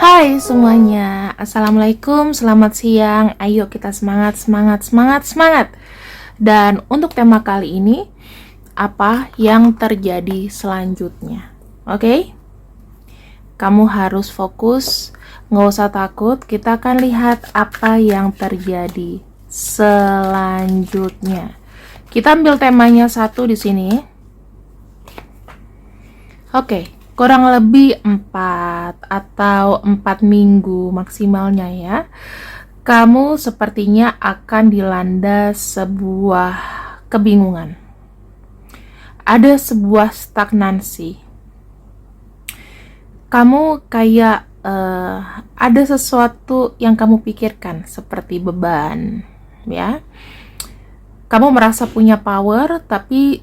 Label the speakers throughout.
Speaker 1: Hai semuanya, Assalamualaikum, selamat siang. Ayo kita semangat, semangat, semangat, semangat. Dan untuk tema kali ini, apa yang terjadi selanjutnya? Oke? Kamu harus fokus, nggak usah takut. Kita akan lihat apa yang terjadi selanjutnya. Kita ambil temanya satu di sini. Oke. Kurang lebih 4 atau 4 minggu maksimalnya ya. Kamu sepertinya akan dilanda sebuah kebingungan. Ada sebuah stagnansi. Kamu kayak ada sesuatu yang kamu pikirkan seperti beban, ya. Kamu merasa punya power, tapi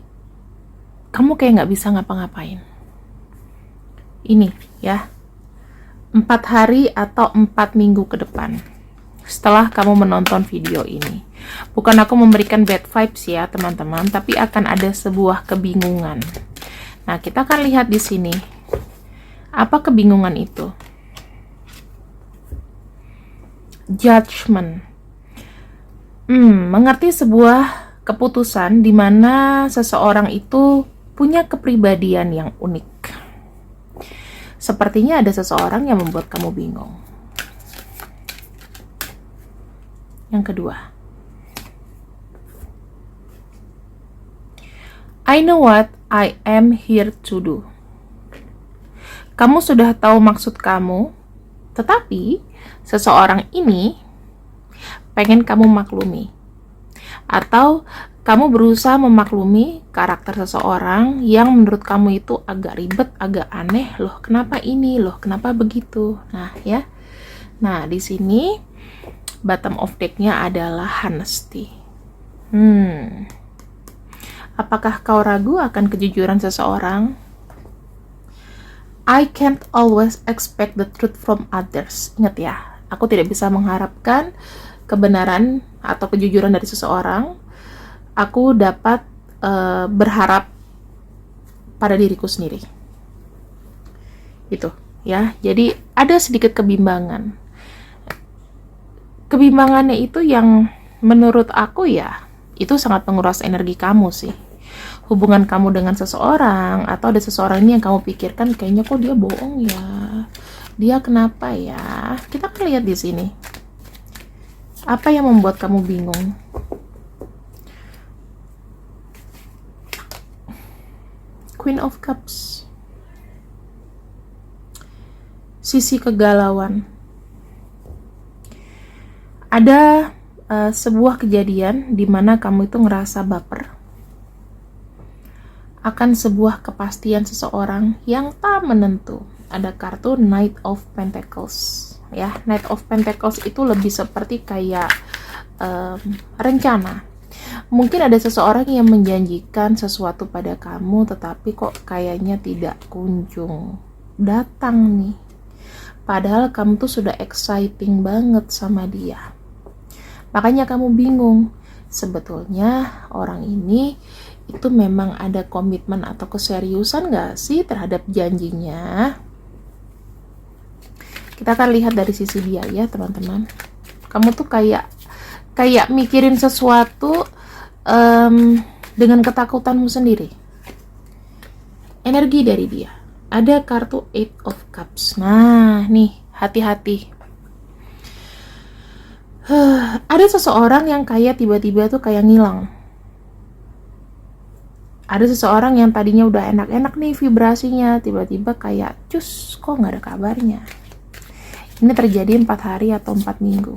Speaker 1: kamu kayak nggak bisa ngapa-ngapain. Ini ya, 4 hari atau 4 minggu ke depan setelah kamu menonton video ini. Bukan aku memberikan bad vibes ya teman-teman, tapi akan ada sebuah kebingungan. Nah, kita akan lihat di sini apa kebingungan itu. Judgment. Mengerti sebuah keputusan di mana seseorang itu punya kepribadian yang unik. Sepertinya ada seseorang yang membuat kamu bingung. Yang kedua, I know what I am here to do. Kamu sudah tahu maksud kamu, tetapi seseorang ini pengen kamu maklumi. Atau kamu berusaha memaklumi karakter seseorang yang menurut kamu itu agak ribet, agak aneh. Loh, kenapa ini? Loh, kenapa begitu? Nah, ya. Nah, di sini bottom of deck-nya adalah honesty. Apakah kau ragu akan kejujuran seseorang? I can't always expect the truth from others. Ingat ya, aku tidak bisa mengharapkan kebenaran atau kejujuran dari seseorang. Aku dapat berharap pada diriku sendiri. Itu ya. Jadi ada sedikit kebimbangan. Kebimbangannya itu yang menurut aku ya, itu sangat menguras energi kamu sih. Hubungan kamu dengan seseorang, atau ada seseorang ini yang kamu pikirkan kayaknya kok dia bohong ya. Dia kenapa ya? Kita akan lihat di sini. Apa yang membuat kamu bingung? Queen of Cups. Sisi kegalauan. Ada sebuah kejadian di mana kamu itu ngerasa baper akan sebuah kepastian seseorang yang tak menentu. Ada kartu Knight of Pentacles. Ya, Knight of Pentacles itu lebih seperti kayak rencana. Mungkin ada seseorang yang menjanjikan sesuatu pada kamu, tetapi kok kayaknya tidak kunjung datang nih. Padahal kamu tuh sudah exciting banget sama dia. Makanya kamu bingung. Sebetulnya orang ini itu memang ada komitmen atau keseriusan gak sih terhadap janjinya? Kita akan lihat dari sisi dia ya teman-teman. Kamu tuh kayak mikirin sesuatu dengan ketakutanmu sendiri. Energi dari dia. Ada kartu Eight of Cups. Nah, nih, hati-hati. Ada seseorang yang kayak tiba-tiba tuh kayak ngilang. Ada seseorang yang tadinya udah enak-enak nih vibrasinya, tiba-tiba kayak cus, kok nggak ada kabarnya. Ini terjadi 4 hari atau 4 minggu.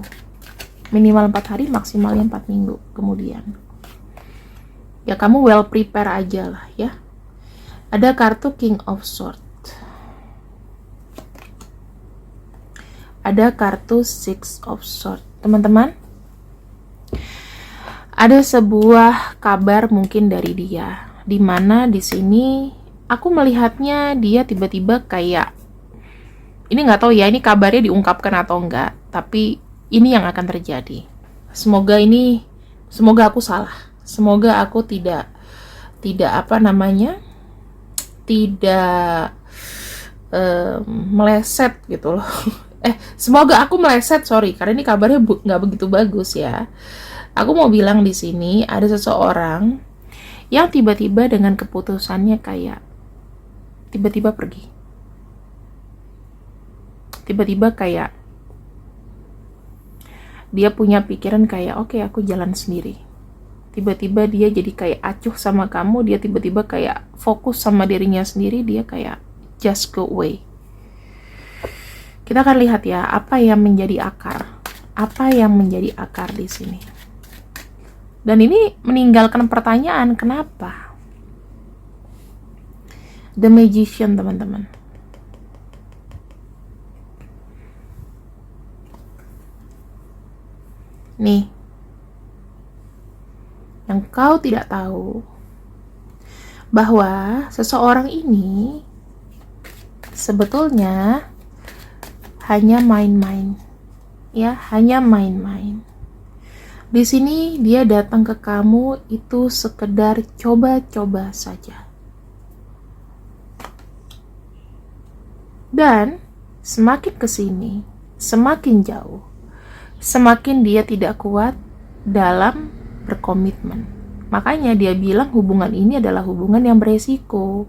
Speaker 1: Minimal 4 hari, maksimalnya 4 minggu kemudian. Ya kamu well prepare aja lah ya. Ada kartu King of Swords. Ada kartu Six of Swords. Teman-teman, ada sebuah kabar mungkin dari dia, dimana di sini aku melihatnya dia tiba-tiba kayak, ini nggak tahu ya ini kabarnya diungkapkan atau enggak, tapi ini yang akan terjadi. Semoga aku salah. Semoga aku tidak tidak meleset gitu loh Semoga aku meleset, sorry, karena ini kabarnya nggak begitu bagus ya. Aku mau bilang di sini ada seseorang yang tiba-tiba dengan keputusannya kayak tiba-tiba pergi. Tiba-tiba kayak dia punya pikiran kayak oke, aku jalan sendiri. Tiba-tiba dia jadi kayak acuh sama kamu, dia tiba-tiba kayak fokus sama dirinya sendiri, dia kayak just go away. Kita akan lihat ya, apa yang menjadi akar. Apa yang menjadi akar di sini. Dan ini meninggalkan pertanyaan, kenapa? The Magician, teman-teman. Nih, yang kau tidak tahu bahwa seseorang ini sebetulnya hanya main-main, ya, hanya main-main. Di sini dia datang ke kamu itu sekedar coba-coba saja. Dan semakin kesini, semakin jauh, semakin dia tidak kuat dalam berkomitmen. Makanya dia bilang hubungan ini adalah hubungan yang beresiko.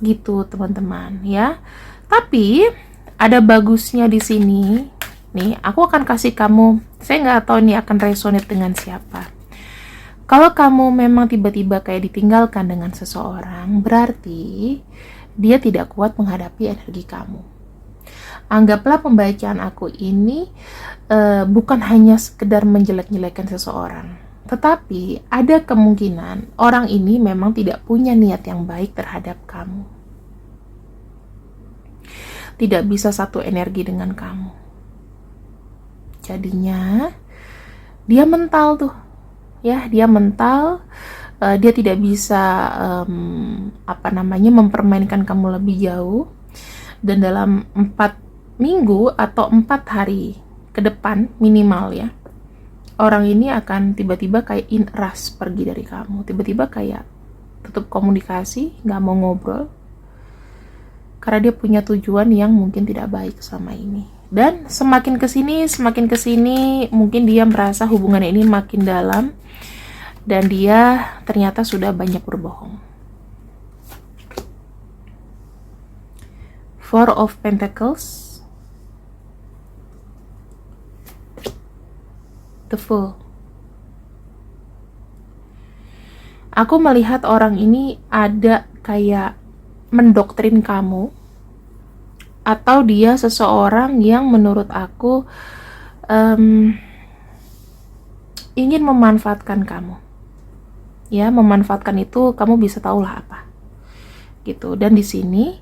Speaker 1: Gitu, teman-teman, ya. Tapi ada bagusnya di sini. Nih, aku akan kasih kamu, saya nggak tahu ini akan resonate dengan siapa. Kalau kamu memang tiba-tiba kayak ditinggalkan dengan seseorang, berarti dia tidak kuat menghadapi energi kamu. Anggaplah pembacaan aku ini bukan hanya sekedar menjelek-jelekan seseorang, tetapi ada kemungkinan orang ini memang tidak punya niat yang baik terhadap kamu. Tidak bisa satu energi dengan kamu. Jadinya dia mental tuh. Ya, dia mental, dia tidak bisa mempermainkan kamu lebih jauh. Dan dalam 4 minggu atau 4 hari ke depan minimal ya, orang ini akan tiba-tiba kayak in rush pergi dari kamu, tiba-tiba kayak tutup komunikasi, nggak mau ngobrol, karena dia punya tujuan yang mungkin tidak baik selama ini. Dan semakin kesini, mungkin dia merasa hubungan ini makin dalam, dan dia ternyata sudah banyak berbohong. Four of Pentacles, The Fool. Aku melihat orang ini ada kayak mendoktrin kamu, atau dia seseorang yang menurut aku ingin memanfaatkan kamu. Ya, memanfaatkan itu kamu bisa tahulah apa. Gitu. Dan di sini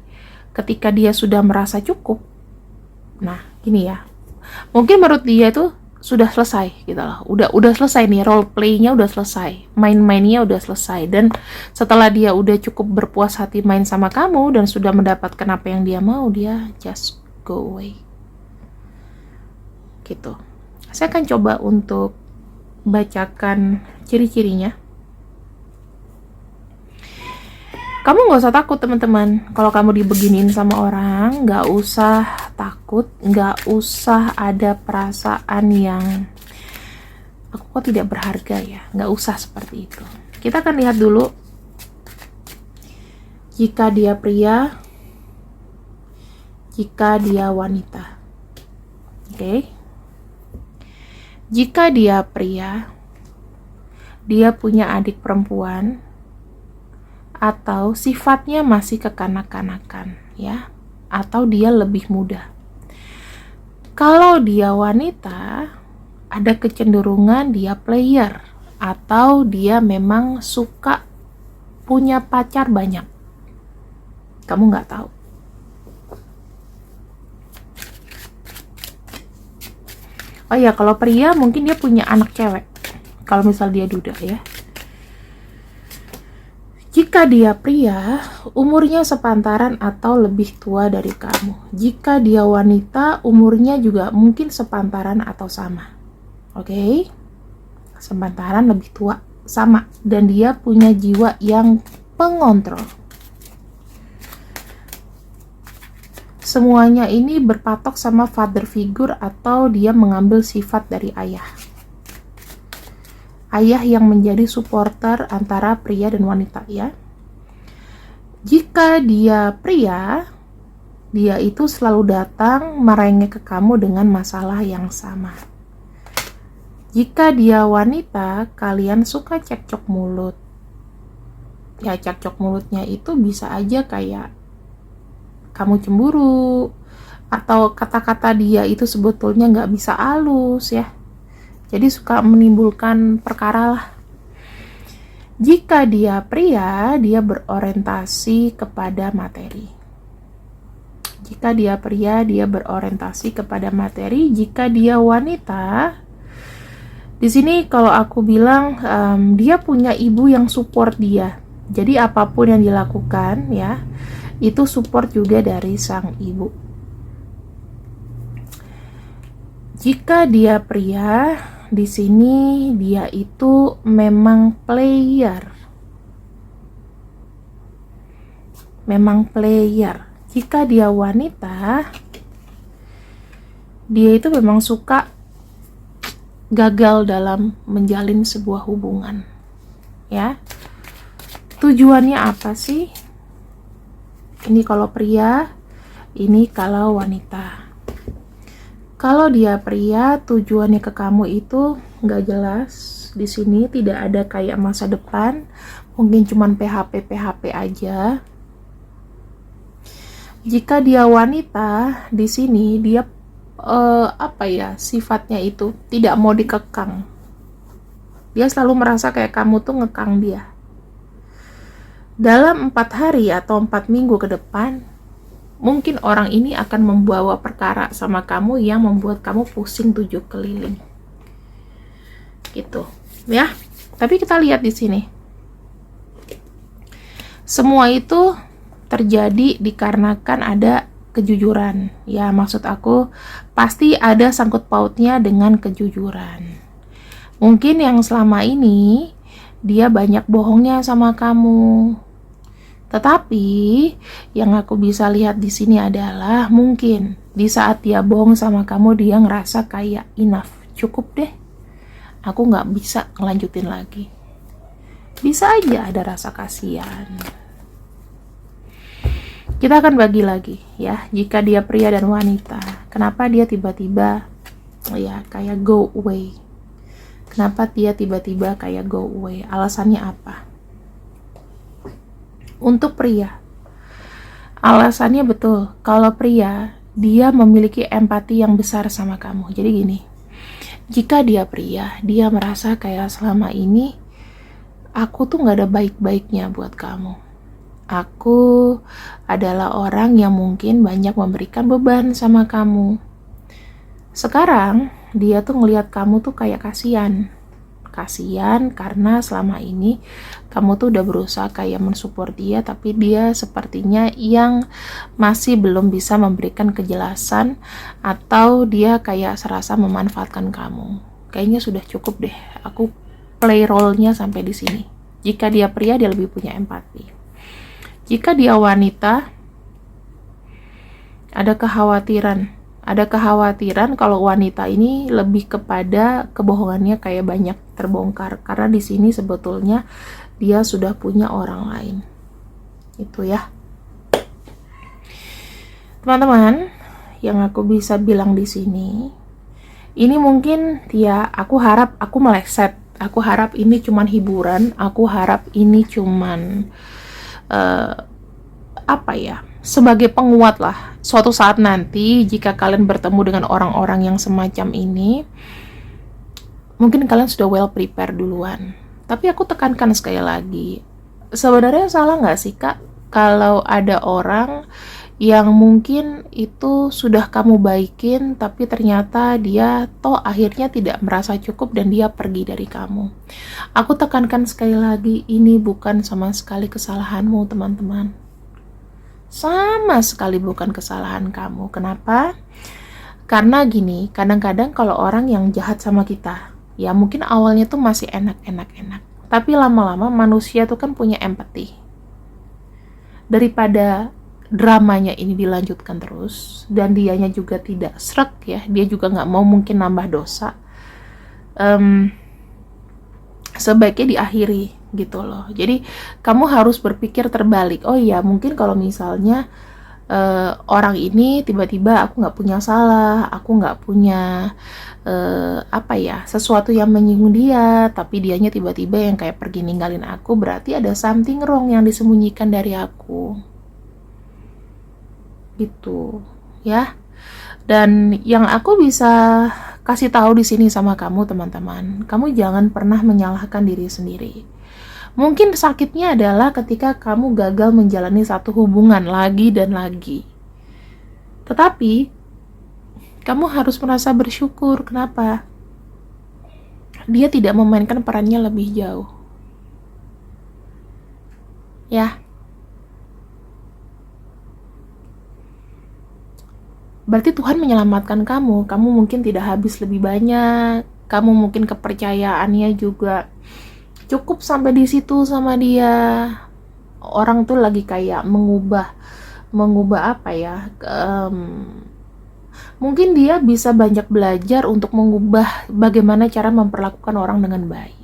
Speaker 1: ketika dia sudah merasa cukup, nah gini ya, mungkin menurut dia itu sudah selesai gitu loh, udah selesai nih, role play-nya udah selesai, main-mainnya udah selesai, dan setelah dia udah cukup berpuas hati main sama kamu dan sudah mendapatkan apa yang dia mau, dia just go away gitu. Saya akan coba untuk bacakan ciri-cirinya. Kamu nggak usah takut, teman-teman. Kalau kamu dibeginin sama orang, nggak usah takut, nggak usah ada perasaan yang aku kok tidak berharga ya. Nggak usah seperti itu. Kita akan lihat dulu jika dia pria, jika dia wanita. Oke. Jika dia pria, dia punya adik perempuan, atau sifatnya masih kekanak-kanakan ya, atau dia lebih muda. Kalau dia wanita, ada kecenderungan dia player, atau dia memang suka punya pacar banyak. Kamu nggak tahu. Oh ya, kalau pria mungkin dia punya anak cewek, kalau misal dia duda ya. Jika dia pria, umurnya sepantaran atau lebih tua dari kamu. Jika dia wanita, umurnya juga mungkin sepantaran atau sama. Oke? Sepantaran, lebih tua, sama. Dan dia punya jiwa yang pengontrol. semuanya ini berpatok sama father figure atau dia mengambil sifat dari ayah. Ayah yang menjadi supporter antara pria dan wanita ya. Jika dia pria, dia itu selalu datang merengek ke kamu dengan masalah yang sama. Jika dia wanita, kalian suka cekcok mulut. Ya, cekcok mulutnya itu bisa aja kayak kamu cemburu, atau kata-kata dia itu sebetulnya nggak bisa halus ya. Jadi suka menimbulkan perkara lah. Jika dia pria, dia berorientasi kepada materi. Jika dia pria, dia berorientasi kepada materi. Jika dia wanita, di sini kalau aku bilang dia punya ibu yang support dia. Jadi apapun yang dilakukan ya, itu support juga dari sang ibu. Jika dia pria, di sini dia itu memang player. Memang player. Jika dia wanita, dia itu memang suka gagal dalam menjalin sebuah hubungan. Ya. Tujuannya apa sih? Ini kalau pria, ini kalau wanita. Kalau dia pria, tujuannya ke kamu itu nggak jelas. Di sini tidak ada kayak masa depan, mungkin cuman PHP aja. Jika dia wanita, di sini dia sifatnya itu tidak mau dikekang. Dia selalu merasa kayak kamu tuh ngekang dia. Dalam 4 hari atau 4 minggu ke depan, mungkin orang ini akan membawa perkara sama kamu yang membuat kamu pusing 7 keliling. Gitu, ya. Tapi kita lihat di sini. Semua itu terjadi dikarenakan ada kejujuran. Ya, maksud aku pasti ada sangkut pautnya dengan kejujuran. Mungkin yang selama ini dia banyak bohongnya sama kamu. Tetapi yang aku bisa lihat di sini adalah mungkin di saat dia bohong sama kamu, dia ngerasa kayak enough, cukup deh, aku nggak bisa ngelanjutin lagi. Bisa aja ada rasa kasihan. Kita akan bagi lagi ya, jika dia pria dan wanita, kenapa dia tiba-tiba ya kayak go away. Kenapa dia tiba-tiba kayak go away? Alasannya apa? Untuk pria, alasannya betul. Kalau pria, dia memiliki empati yang besar sama kamu. Jadi gini, jika dia pria, dia merasa kayak selama ini aku tuh gak ada baik-baiknya buat kamu. Aku adalah orang yang mungkin banyak memberikan beban sama kamu. Sekarang, dia tuh ngelihat kamu tuh kayak kasihan karena selama ini kamu tuh udah berusaha kayak mensupport dia, tapi dia sepertinya yang masih belum bisa memberikan kejelasan, atau dia kayak serasa memanfaatkan kamu. Kayaknya sudah cukup deh, aku play role-nya sampai di sini. Jika dia pria, dia lebih punya empati. Jika dia wanita, ada kekhawatiran kalau wanita ini lebih kepada kebohongannya kayak banyak terbongkar, karena di sini sebetulnya dia sudah punya orang lain. Itu ya. Teman-teman, yang aku bisa bilang di sini, ini mungkin ya, aku harap aku meleset. Aku harap ini cuman hiburan, aku harap ini cuman sebagai penguat lah. Suatu saat nanti jika kalian bertemu dengan orang-orang yang semacam ini, mungkin kalian sudah well prepare duluan. Tapi aku tekankan sekali lagi, sebenarnya salah nggak sih kak kalau ada orang yang mungkin itu sudah kamu baikin, tapi ternyata dia toh akhirnya tidak merasa cukup dan dia pergi dari kamu. Aku tekankan sekali lagi, ini bukan sama sekali kesalahanmu teman-teman. Sama sekali bukan kesalahan kamu. Kenapa? Karena gini, kadang-kadang kalau orang yang jahat sama kita, ya mungkin awalnya tuh masih enak, tapi lama-lama manusia tuh kan punya empati. Daripada dramanya ini dilanjutkan terus dan dianya juga tidak srek ya, dia juga nggak mau mungkin nambah dosa, sebaiknya diakhiri gitu loh. Jadi kamu harus berpikir terbalik. Oh iya, mungkin kalau misalnya orang ini tiba-tiba aku nggak punya salah, aku nggak punya sesuatu yang menyinggung dia, tapi dianya tiba-tiba yang kayak pergi ninggalin aku, berarti ada something wrong yang disembunyikan dari aku gitu ya. Dan yang aku bisa kasih tahu di sini sama kamu teman-teman, kamu jangan pernah menyalahkan diri sendiri. Mungkin sakitnya adalah ketika kamu gagal menjalani satu hubungan lagi dan lagi. Tetapi, kamu harus merasa bersyukur. Kenapa? Dia tidak memainkan perannya lebih jauh. Ya. Berarti Tuhan menyelamatkan kamu. Kamu mungkin tidak habis lebih banyak. Kamu mungkin kepercayaannya juga cukup sampai di situ sama dia. Orang tuh lagi kayak mengubah mungkin dia bisa banyak belajar untuk mengubah bagaimana cara memperlakukan orang dengan baik.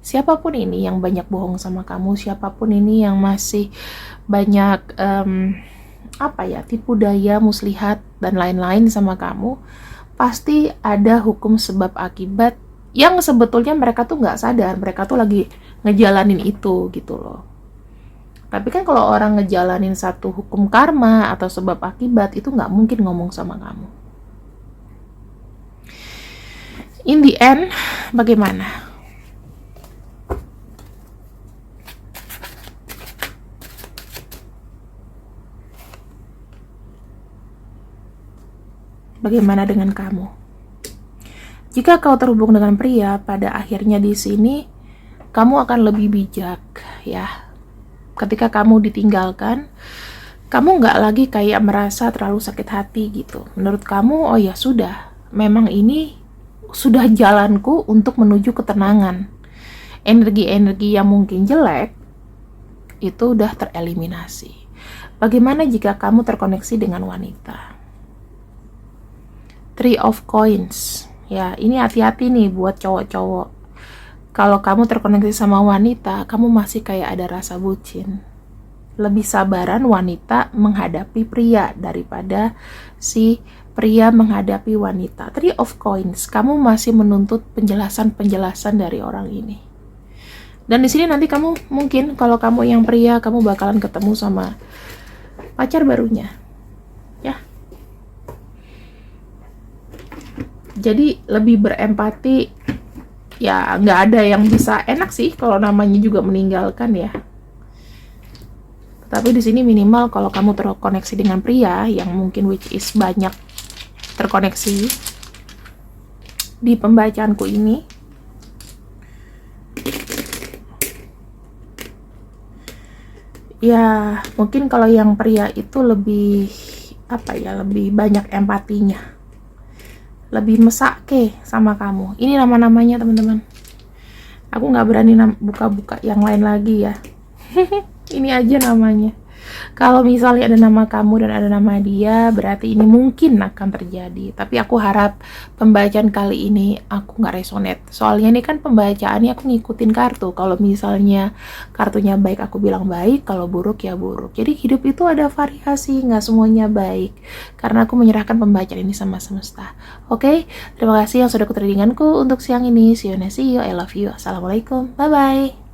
Speaker 1: Siapapun ini yang banyak bohong sama kamu, siapapun ini yang masih banyak tipu daya, muslihat dan lain-lain sama kamu, pasti ada hukum sebab akibat yang sebetulnya mereka tuh nggak sadar, mereka tuh lagi ngejalanin itu gitu loh. Tapi kan kalau orang ngejalanin satu hukum karma atau sebab akibat, itu nggak mungkin ngomong sama kamu. In the end, bagaimana? Bagaimana dengan kamu? Jika kau terhubung dengan pria, pada akhirnya di sini kamu akan lebih bijak ya. Ketika kamu ditinggalkan, kamu nggak lagi kayak merasa terlalu sakit hati gitu. Menurut kamu, oh ya sudah, memang ini sudah jalanku untuk menuju ketenangan. Energi-energi yang mungkin jelek itu udah tereliminasi. Bagaimana jika kamu terkoneksi dengan wanita? Three of Coins. Ya, ini hati-hati nih buat cowok-cowok. Kalau kamu terkoneksi sama wanita, kamu masih kayak ada rasa bucin. Lebih sabaran wanita menghadapi pria daripada si pria menghadapi wanita. Three of Coins, kamu masih menuntut penjelasan-penjelasan dari orang ini. Dan di sini nanti kamu mungkin kalau kamu yang pria, kamu bakalan ketemu sama pacar barunya. Ya. Jadi lebih berempati, ya nggak ada yang bisa enak sih kalau namanya juga meninggalkan ya. Tapi di sini minimal kalau kamu terkoneksi dengan pria yang mungkin which is banyak terkoneksi di pembacaanku ini, ya mungkin kalau yang pria itu lebih lebih banyak empatinya, lebih mesake sama kamu. Ini nama-namanya teman-teman. Aku nggak berani buka-buka yang lain lagi ya. Ini aja namanya. Kalau misalnya ada nama kamu dan ada nama dia, berarti ini mungkin akan terjadi. Tapi aku harap pembacaan kali ini aku nggak resonate. Soalnya ini kan pembacaannya aku ngikutin kartu. Kalau misalnya kartunya baik, aku bilang baik. Kalau buruk ya buruk. Jadi hidup itu ada variasi, nggak semuanya baik. Karena aku menyerahkan pembacaan ini sama semesta. Oke, terima kasih yang sudah keterdinganku untuk siang ini. See you next, see you, I love you. Assalamualaikum, bye-bye.